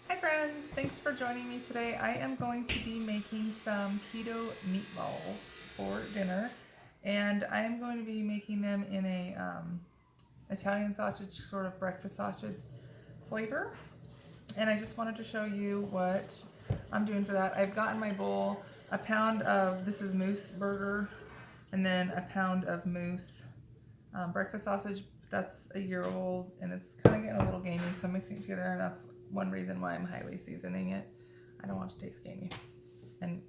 Hi friends, thanks for joining me today. I am going to be making some keto meatballs for dinner, and I am going to be making them in a Italian sausage, sort of breakfast sausage flavor. And I just wanted to show you what I'm doing for that. I've got in my bowl a pound of, this is moose burger, and then a pound of moose breakfast sausage. That's a year old, and it's kind of getting a little gamey, so I'm mixing it together, and that's one reason why I'm highly seasoning it. I don't want it to taste gamey, and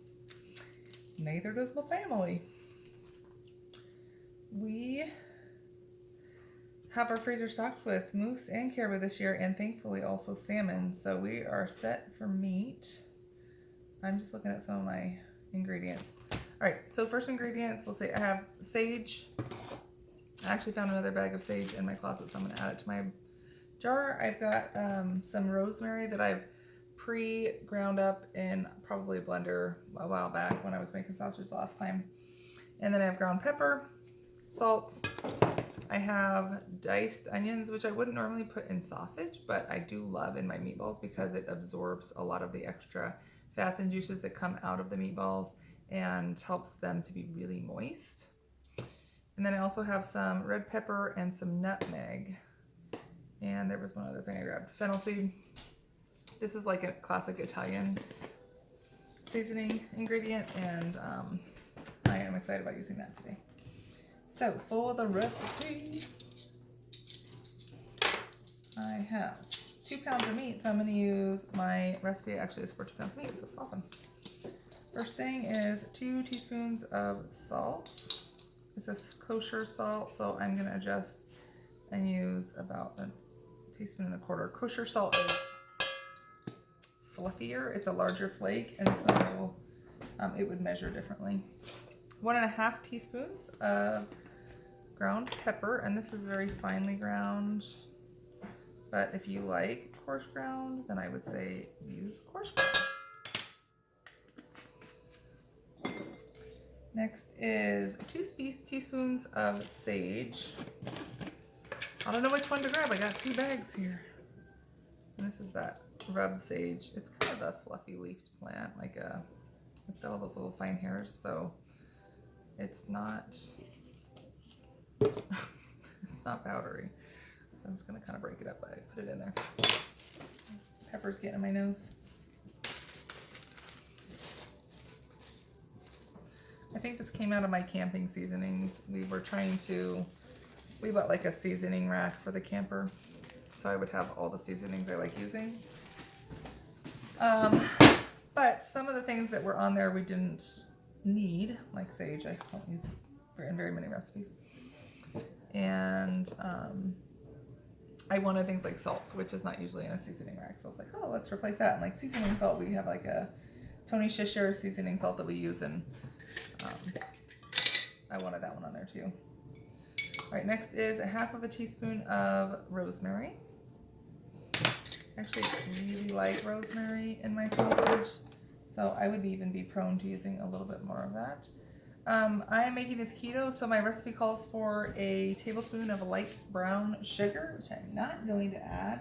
neither does my family. We have our freezer stocked with moose and caribou this year, and thankfully also salmon, so we are set for meat. I'm just looking at some of my ingredients. All right, so first ingredients, let's see, I have sage. I actually found another bag of sage in my closet, so I'm gonna add it to my jar. I've got some rosemary that I've pre-ground up in probably a blender a while back when I was making sausage last time. And then I have ground pepper, salt. I have diced onions, which I wouldn't normally put in sausage, but I do love in my meatballs because it absorbs a lot of the extra fats and juices that come out of the meatballs and helps them to be really moist. And then I also have some red pepper and some nutmeg. And there was one other thing I grabbed, fennel seed. This is like a classic Italian seasoning ingredient, and I am excited about using that today. So for the recipe, I have 2 pounds of meat, so I'm going to use, my recipe actually is for 2 pounds of meat, so it's awesome. First thing is 2 teaspoons of salt. This is kosher salt, so I'm going to adjust and use about a teaspoon and a quarter. Kosher salt is fluffier, it's a larger flake, and so it would measure differently. 1.5 teaspoons of ground pepper, and this is very finely ground, but if you like coarse ground, then I would say use coarse ground. Next is 2 teaspoons of sage. I don't know which one to grab. I got 2 bags here. And this is that rubbed sage. It's kind of a fluffy leafed plant, it's got all those little fine hairs, so it's not it's not powdery. So I'm just gonna kind of break it up by put it in there. Pepper's getting in my nose. I think this came out of my camping seasonings. We bought like a seasoning rack for the camper, so I would have all the seasonings I like using. But some of the things that were on there we didn't need, like sage, I don't use in very many recipes. And I wanted things like salt, which is not usually in a seasoning rack, so I was like, oh, let's replace that. And like seasoning salt, we have like a Tony Shisher seasoning salt that we use, and I wanted that one on there too. All right, next is 1/2 teaspoon of rosemary. I actually really like rosemary in my sausage, so I would even be prone to using a little bit more of that. I am making this keto, so my recipe calls for a tablespoon of light brown sugar, which I'm not going to add,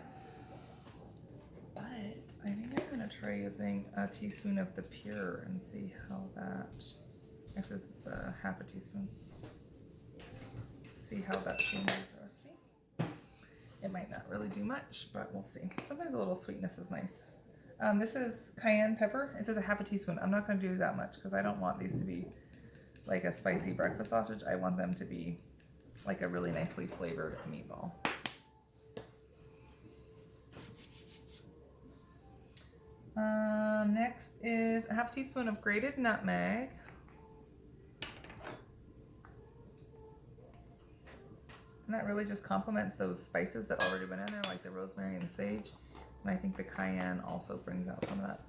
but I think I'm going to try using a teaspoon of the pyure and see how that, actually this is 1/2 teaspoon. See how that changes the recipe. It might not really do much, but we'll see. Sometimes a little sweetness is nice. This is cayenne pepper. It says 1/2 teaspoon. I'm not going to do that much because I don't want these to be like a spicy breakfast sausage. I want them to be like a really nicely flavored meatball. Next is 1/2 teaspoon of grated nutmeg. And that really just complements those spices that already went in there, like the rosemary and the sage. And I think the cayenne also brings out some of that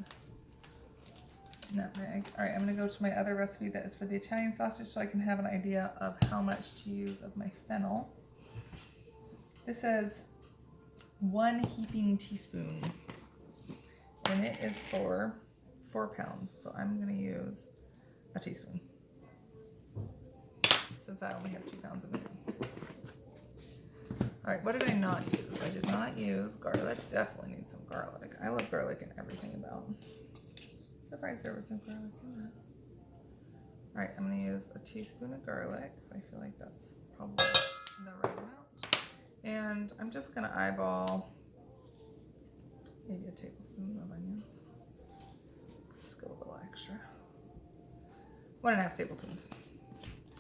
nutmeg. All right, I'm gonna go to my other recipe that is for the Italian sausage so I can have an idea of how much to use of my fennel. This says 1 heaping teaspoon, and it is for 4 pounds. So I'm gonna use a teaspoon since I only have 2 pounds of meat. All right, what did I not use? I did not use garlic. Definitely need some garlic. I love garlic in everything about. Surprised there was no garlic in that. All right, I'm gonna use a teaspoon of garlic. I feel like that's probably the right amount. And I'm just gonna eyeball maybe a tablespoon of onions. Just go a little extra. 1.5 tablespoons.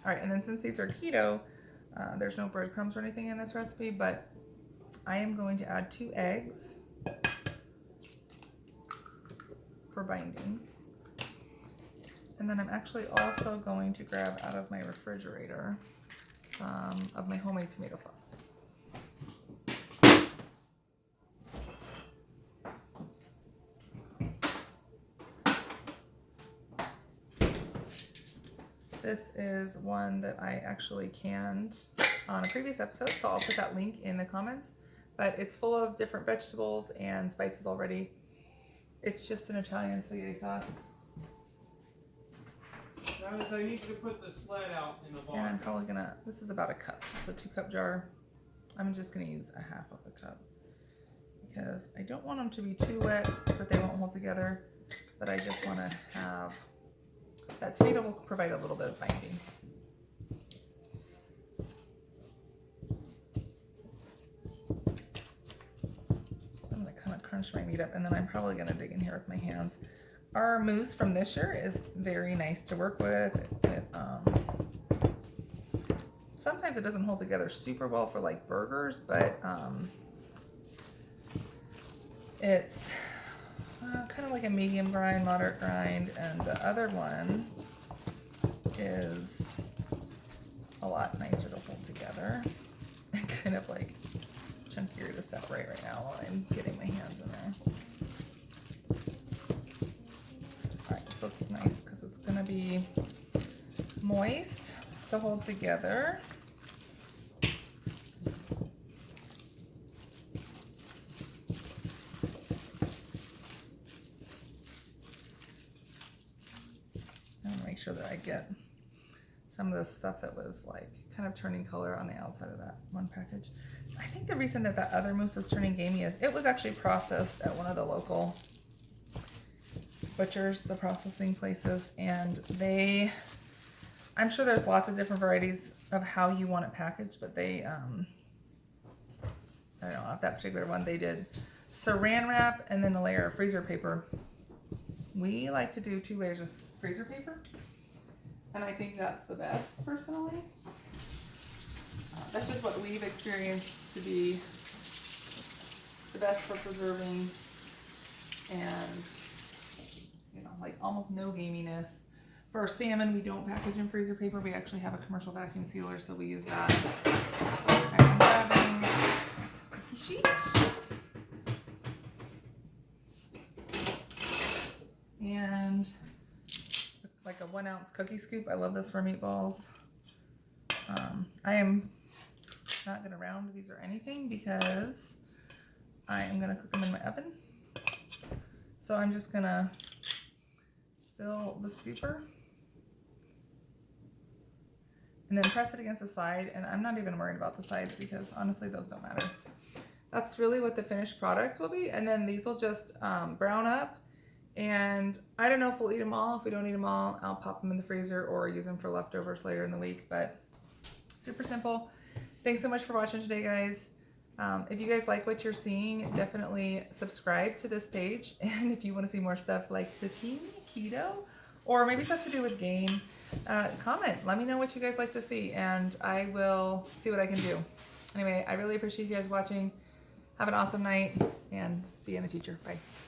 All right, and then since these are keto, there's no breadcrumbs or anything in this recipe, but I am going to add 2 eggs for binding. And then I'm actually also going to grab out of my refrigerator some of my homemade tomato sauce. This is one that I actually canned on a previous episode, so I'll put that link in the comments. But it's full of different vegetables and spices already. It's just an Italian spaghetti sauce. Travis, I need you to put the sled out in the bar. And I'm probably gonna, this is about a cup. It's a 2-cup jar. I'm just gonna use a half of a cup because I don't want them to be too wet that they won't hold together, but I just wanna have, that tomato will provide a little bit of binding. I'm gonna kind of crunch my meat up, and then I'm probably gonna dig in here with my hands. Our mousse from this year is very nice to work with. Sometimes it doesn't hold together super well for like burgers, but it's kind of like a medium grind, moderate grind, and the other one is a lot nicer to hold together and kind of like chunkier to separate right now while I'm getting my hands in there. Alright, this looks nice because it's going to be moist to hold together. Make sure that I get some of the stuff that was like kind of turning color on the outside of that one package. I think the reason that that other mousse is turning gamey is it was actually processed at one of the local butchers, the processing places, and they, I'm sure there's lots of different varieties of how you want it packaged, but they, I don't know, off that particular one, they did saran wrap and then a layer of freezer paper. We like to do 2 layers of freezer paper, and I think that's the best personally. That's just what we've experienced to be the best for preserving and, you know, like almost no gaminess. For our salmon, we don't package in freezer paper. We actually have a commercial vacuum sealer, so we use that. I'm grabbing a cookie sheet. And like a 1-ounce cookie scoop. I love this for meatballs. I am not going to round these or anything because I am going to cook them in my oven. So I'm just going to fill the scooper and then press it against the side. And I'm not even worried about the sides because honestly, those don't matter. That's really what the finished product will be. And then these will just brown up. And I don't know if we'll eat them all. If we don't eat them all, I'll pop them in the freezer or use them for leftovers later in the week. But super simple. Thanks so much for watching today, guys. If you guys like what you're seeing, definitely subscribe to this page. And if you want to see more stuff like cooking, keto, or maybe stuff to do with game, comment. Let me know what you guys like to see, and I will see what I can do. Anyway, I really appreciate you guys watching. Have an awesome night, and see you in the future. Bye.